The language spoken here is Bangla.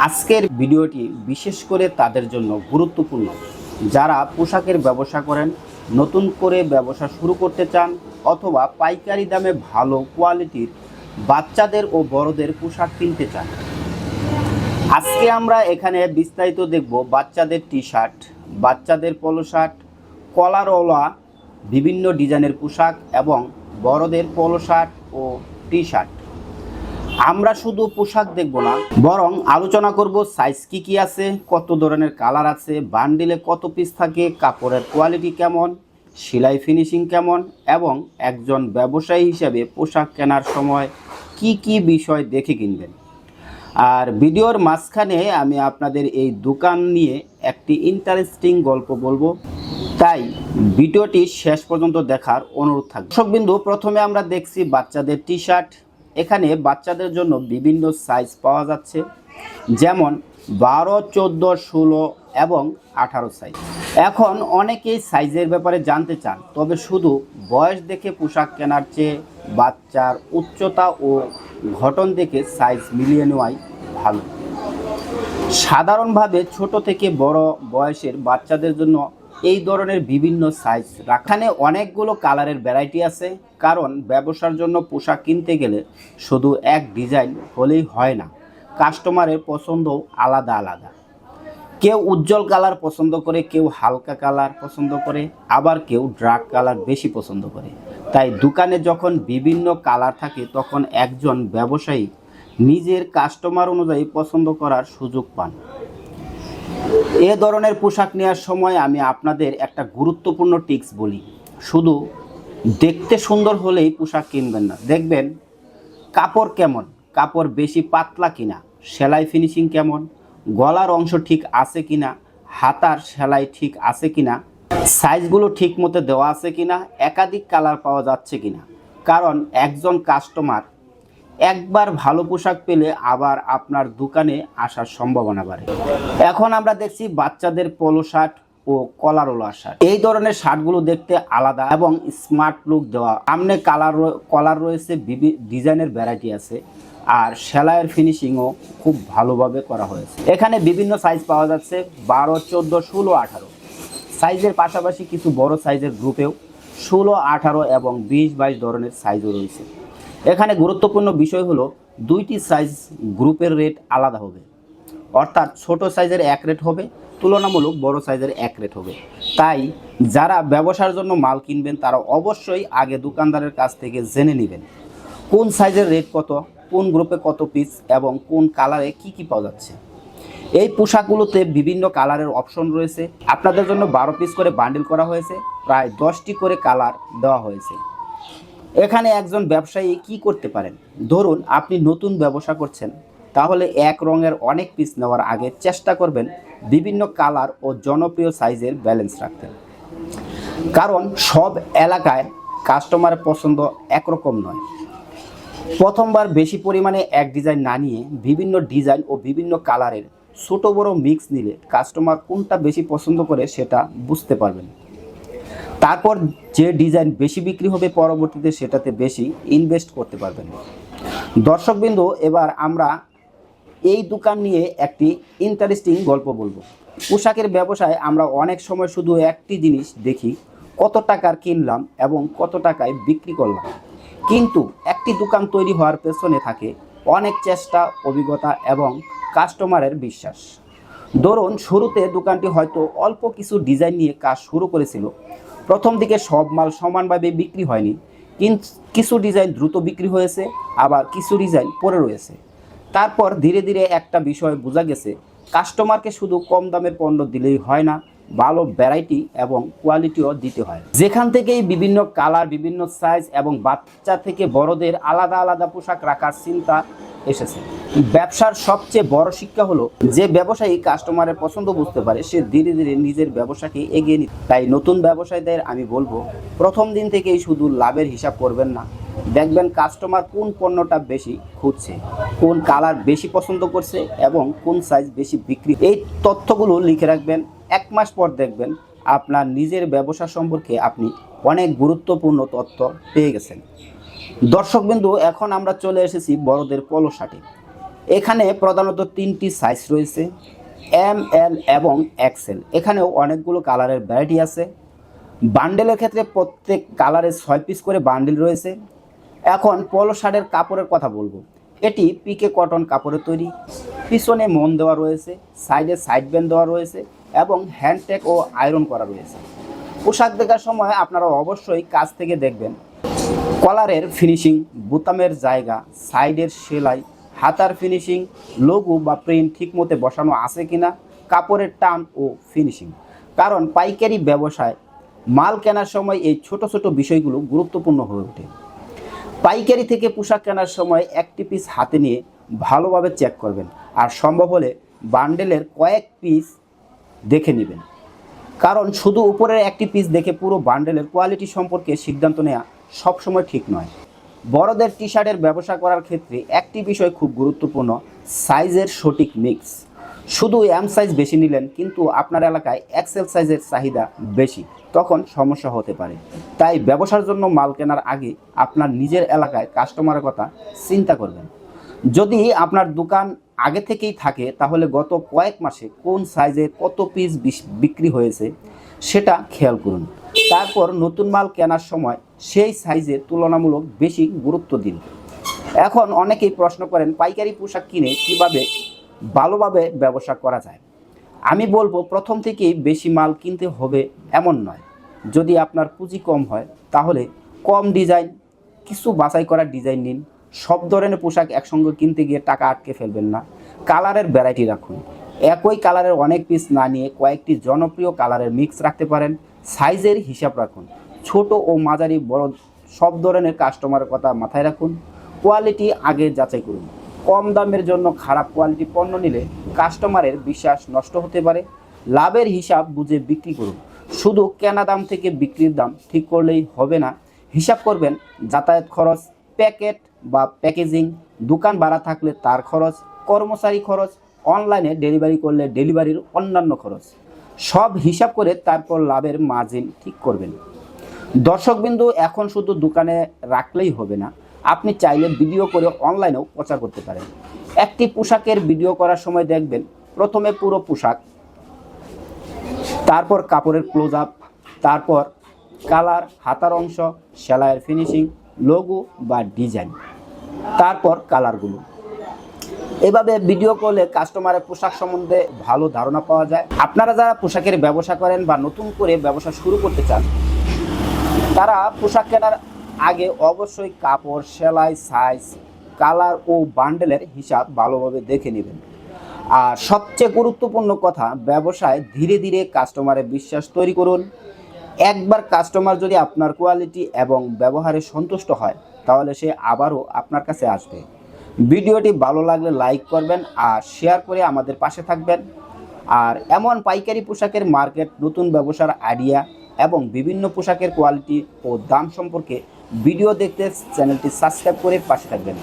আজকের ভিডিওটি বিশেষ করে তাদের জন্য গুরুত্বপূর্ণ যারা পোশাকের ব্যবসা করেন, নতুন করে ব্যবসা শুরু করতে চান অথবা পাইকারি দামে ভালো কোয়ালিটির বাচ্চাদের ও বড়দের পোশাক কিনতে চান। আজকে আমরা এখানে বিস্তারিত দেখব বাচ্চাদের টি শার্ট, বাচ্চাদের পোলো শার্ট, কলারওয়ালা বিভিন্ন ডিজাইনের পোশাক এবং বড়দের পোলো শার্ট ও টি শার্ট। আমরা শুধু পোশাক দেখব না, বরং আলোচনা করব সাইজ কি আছে, কত ধরনের কালার আছে, বান্ডিলে কত পিস থাকে, কাপড়ের কোয়ালিটি কেমন, সেলাই ফিনিশিং কেমন এবং একজন ব্যবসায়ী হিসেবে পোশাক কেনার সময় কি বিষয় দেখে কিনবেন। আর ভিডিওর মাঝখানে আমি আপনাদের এই দোকান নিয়ে একটি ইন্টারেস্টিং গল্প বলবো, তাই ভিডিওটি শেষ পর্যন্ত দেখার অনুরোধ থাকবে। দর্শকবৃন্দু, প্রথমে আমরা দেখছি বাচ্চাদের টি শার্ট। এখানে বাচ্চাদের জন্য বিভিন্ন সাইজ পাওয়া যাচ্ছে, যেমন 12, 14, 16 এবং 18 সাইজ। এখন অনেকেই সাইজের ব্যাপারে জানতে চান, তবে শুধু বয়স দেখে পোশাক কেনার চেয়ে বাচ্চার উচ্চতা ও গঠন দেখে সাইজ মিলিয়ে নেওয়াই ভালো। সাধারণভাবে ছোট থেকে বড় বয়সের বাচ্চাদের জন্য এই ধরনের বিভিন্ন সাইজ রাখানে অনেকগুলো কালারের ভ্যারাইটি আছে, কারণ ব্যবসার জন্য পোশাক কিনতে গেলে শুধু এক ডিজাইন হলেই হয় না, কাস্টমারের পছন্দও আলাদা আলাদা। কেউ উজ্জ্বল কালার পছন্দ করে, কেউ হালকা কালার পছন্দ করে, আবার কেউ ডার্ক কালার বেশি পছন্দ করে। তাই দোকানে যখন বিভিন্ন কালার থাকে তখন একজন ব্যবসায়ী নিজের কাস্টমার অনুযায়ী পছন্দ করার সুযোগ পান। এ ধরনের পোশাক নেওয়ার সময় আমি আপনাদের একটা গুরুত্বপূর্ণ টিপস বলি, শুধু দেখতে সুন্দর হলেই পোশাক কিনবেন না। দেখবেন কাপড় কেমন, কাপড় বেশি পাতলা কিনা, সেলাই ফিনিশিং কেমন, গলার অংশ ঠিক আছে কিনা, হাতার সেলাই ঠিক আছে কিনা, সাইজগুলো ঠিক মতো দেওয়া আছে কিনা, একাধিক কালার পাওয়া যাচ্ছে কিনা। কারণ একজন কাস্টমার একবার ভালো পোশাক পেলে আবার আপনার দোকানে আসার সম্ভাবনা বাড়ে। এখন আমরা দেখছি বাচ্চাদের পোলো শার্ট ও কলারওয়ালা শার্ট। এই ধরনের শার্টগুলো দেখতে আলাদা এবং স্মার্ট লুক দেওয়া। সামনে কলার রয়েছে, ডিজাইনের ভ্যারাইটি আছে, আর সেলাইয়ের ফিনিশিংও খুব ভালোভাবে করা হয়েছে। এখানে বিভিন্ন সাইজ পাওয়া যাচ্ছে, 12, 14, 16, 18 সাইজের পাশাপাশি কিছু বড় সাইজের গ্রুপেও 16, 18 এবং 20, 22 ধরনের সাইজও রয়েছে। এখানে গুরুত্বপূর্ণ বিষয় হলো দুইটি সাইজ গ্রুপের রেট আলাদা হবে, অর্থাৎ ছোট সাইজের এক রেট হবে, তুলনামূলক বড় সাইজের এক রেট হবে। তাই যারা ব্যবসার জন্য মাল কিনবেন তারা অবশ্যই আগে দোকানদারের কাছ থেকে জেনে নেবেন কোন সাইজের রেট কত, কোন গ্রুপে কত পিস এবং কোন কালারে কি পাওয়া যাচ্ছে। এই পোশাকগুলোতে বিভিন্ন কালারের অপশন রয়েছে। আপনাদের জন্য 12 পিস করে বান্ডিল করা হয়েছে, প্রায় 10টি করে কালার দেওয়া হয়েছে। এখানে একজন ব্যবসায়ী কি করতে পারেন, ধরুন আপনি নতুন ব্যবসা করছেন, তাহলে এক রঙের অনেক পিস নেওয়ার আগে চেষ্টা করবেন বিভিন্ন কালার ও জনপ্রিয় সাইজের ব্যালেন্স রাখতে। কারণ সব এলাকায় কাস্টমারের পছন্দ একরকম নয়। প্রথমবার বেশি পরিমাণে এক ডিজাইন না নিয়ে বিভিন্ন ডিজাইন ও বিভিন্ন কালারের ছোট বড় মিক্স নিলে কাস্টমার কোনটা বেশি পছন্দ করে সেটা বুঝতে পারবেন। তারপর যে ডিজাইন বেশি বিক্রি হবে পরবর্তীতে সেটাতে বেশি ইনভেস্ট করতে পারবেন। দর্শকবৃন্দু, এবার আমরা এই দোকান নিয়ে একটি ইন্টারেস্টিং গল্প বলবো। পোশাকের ব্যবসায় আমরা অনেক সময় শুধু একটি জিনিস দেখি, কত টাকার কিনলাম এবং কত টাকায় বিক্রি করলাম, কিন্তু একটি দোকান তৈরি হওয়ার পেছনে থাকে অনেক চেষ্টা, অভিজ্ঞতা এবং কাস্টমারের বিশ্বাস। ধরুন শুরুতে দোকানটি হয়তো অল্প কিছু ডিজাইন নিয়ে কাজ শুরু করেছিল। প্রথম দিকে সব মাল সমানভাবে বিক্রি হয়নি, কিন্তু কিছু ডিজাইন দ্রুত বিক্রি হয়েছে, আবার কিছু ডিজাইন পড়ে রয়েছে। তারপর ধীরে ধীরে একটা বিষয় বোঝা গেছে, কাস্টমারকে শুধু কম দামের পণ্য দিলেই হয় না, ভালো ভ্যারাইটি এবং কোয়ালিটিও দিতে হয়। যেখান থেকেই বিভিন্ন কালার, বিভিন্ন সাইজ এবং বাচ্চা থেকে বড়দের আলাদা আলাদা পোশাক রাখার চিন্তা এসেছে। ব্যবসার সবচেয়ে বড় শিক্ষা হলো যে ব্যবসায়ী কাস্টমারের পছন্দ বুঝতে পারে সে ধীরে ধীরে নিজের ব্যবসাকে এগিয়ে নিতে। তাই নতুন ব্যবসায়ীদের আমি বলবো, প্রথম দিন থেকেই শুধু লাভের হিসাব করবেন না, দেখবেন কাস্টমার কোন পণ্যটা বেশি খুঁজছে, কোন কালার বেশি পছন্দ করছে এবং কোন সাইজ বেশি বিক্রি। এই তথ্যগুলো লিখে রাখবেন। 1 মাস পর দেখবেন আপনার নিজের ব্যবসা সম্পর্কে আপনি অনেক গুরুত্বপূর্ণ তথ্য পেয়ে গেছেন। দর্শকবৃন্দু, এখন আমরা চলে এসেছি বড়দের পোলো শার্টে। এখানে প্রধানত 3টি সাইজ রয়েছে, এম, এল এবং এক্সেল। এখানেও অনেকগুলো কালারের ভ্যারাইটি আছে। বান্ডেলের ক্ষেত্রে প্রত্যেক কালারের 6 পিস করে বান্ডেল রয়েছে। এখন পলো শার্টের কাপড়ের কথা বলবো। এটি পিকে কটন কাপড়ের তৈরি, পিছনে মন দেওয়া রয়েছে, সাইডে সাইড ব্যান্ড দেওয়া রয়েছে এবং হ্যান্ডটেক ও আয়রন করা রয়েছে। পোশাক দেখার সময় আপনারা অবশ্যই কাছ থেকে দেখবেন কলারের ফিনিশিং, বোতামের জায়গা, সাইডের সেলাই, হাতার ফিনিশিং, লোগো বা প্রিন্ট ঠিকমতো বসানো আছে কিনা, কাপড়ের টান ও ফিনিশিং। কারণ পাইকারি ব্যবসায় মাল কেনার সময় এই ছোট ছোট বিষয়গুলো গুরুত্বপূর্ণ হয়ে ওঠে। পাইকারি থেকে পোশাক কেনার সময় একটি পিস হাতে নিয়ে ভালোভাবে চেক করবেন, আর সম্ভব হলে বান্ডেলের কয়েক পিস দেখে নেবেন। কারণ শুধু উপরের একটি পিস দেখে পুরো বান্ডেলের কোয়ালিটি সম্পর্কে সিদ্ধান্ত নেওয়া সবসময় ঠিক নয়। বড়দের টি শার্টের ব্যবসা করার ক্ষেত্রে একটি বিষয় খুব গুরুত্বপূর্ণ, সাইজের সঠিক মিক্স। শুধু এম সাইজ বেশি নিলেন কিন্তু আপনার এলাকায় এক্সেল সাইজের চাহিদা বেশি, তখন সমস্যা হতে পারে। তাই ব্যবসার জন্য মাল কেনার আগে আপনার নিজের এলাকায় কাস্টমারের কথা চিন্তা করবেন। যদি আপনার দোকান আগে থেকেই থাকে তাহলে গত কয়েক মাসে কোন সাইজে কত পিস বিক্রি হয়েছে সেটা খেয়াল করুন। তারপর নতুন মাল কেনার সময় সেই সাইজে তুলনামূলক বেশি গুরুত্ব দিন। এখন অনেকেই প্রশ্ন করেন পাইকারি পোশাক কিনে কিভাবে ভালোভাবে ব্যবসা করা যায়। আমি বলবো প্রথম থেকেই বেশি মাল কিনতে হবে এমন নয়। যদি আপনার পুঁজি কম হয় তাহলে কম ডিজাইন, কিছু বাছাই করা ডিজাইন নিন। সব ধরনের পোশাক একসঙ্গে কিনতে গিয়ে টাকা আটকে ফেলবেন না। কালারের ভ্যারাইটি রাখুন, একই কালারের অনেক পিস না নিয়ে কয়েকটি জনপ্রিয় কালারের মিক্স রাখতে পারেন। সাইজের হিসাব রাখুন, ছোট ও মাঝারি বড় সব ধরনের কাস্টমারের কথা মাথায় রাখুন। কোয়ালিটি আগে যাচাই করুন, কম দামের জন্য খারাপ কোয়ালিটি পণ্য নিলে কাস্টমারের বিশ্বাস নষ্ট হতে পারে। লাভের হিসাব বুঝে বিক্রি করুন, শুধু কেনা দাম থেকে বিক্রির দাম ঠিক করলেই হবে না। হিসাব করবেন যাতায়াত খরচ, প্যাকেট বা প্যাকেজিং, দোকান ভাড়া থাকলে তার খরচ, কর্মচারী খরচ, অনলাইনে ডেলিভারি করলে ডেলিভারির অন্যান্য খরচ। সব হিসাব করে তারপর লাভের মার্জিন ঠিক করবেন। দর্শকবিন্দু, এখন শুধু দোকানে রাখলেই হবে না, আপনি চাইলে ভিডিও করে অনলাইনেও প্রচার করতে পারেন। একটি পোশাকের ভিডিও করার সময় দেখবেন প্রথমে পুরো পোশাক, তারপর কাপড়ের ক্লোজ আপ, তারপর কালার, হাতার অংশ, সেলাইয়ের ফিনিশিং, লোগো বা ডিজাইন, তারপর কালারগুলো। এভাবে ভিডিও করলে কাস্টমারের পোশাক সম্বন্ধে ভালো ধারণা পাওয়া যায়। আপনারা যারা পোশাকের ব্যবসা করেন বা নতুন করে ব্যবসা শুরু করতে চান তারা পোশাক কেনার আগে অবশ্যই কাপড়, সেলাই, সাইজ, কালার ও বান্ডেলের হিসাব ভালোভাবে দেখে নেবেন। আর সবচেয়ে গুরুত্বপূর্ণ কথা, ব্যবসায় ধীরে ধীরে কাস্টমারের বিশ্বাস তৈরি করুন। একবার কাস্টমার যদি আপনার কোয়ালিটি এবং ব্যবহারে সন্তুষ্ট হয় তাহলে সে আবারও আপনার কাছে আসবে। ভিডিওটি ভালো লাগলে লাইক করবেন আর শেয়ার করে আমাদের পাশে থাকবেন। আর এমন পাইকারি পোশাকের মার্কেট, নতুন ব্যবসার আইডিয়া এবং বিভিন্ন পোশাকের কোয়ালিটি ও দাম সম্পর্কে ভিডিও দেখতে চ্যানেলটি সাবস্ক্রাইব করে পাশে থাকবেন।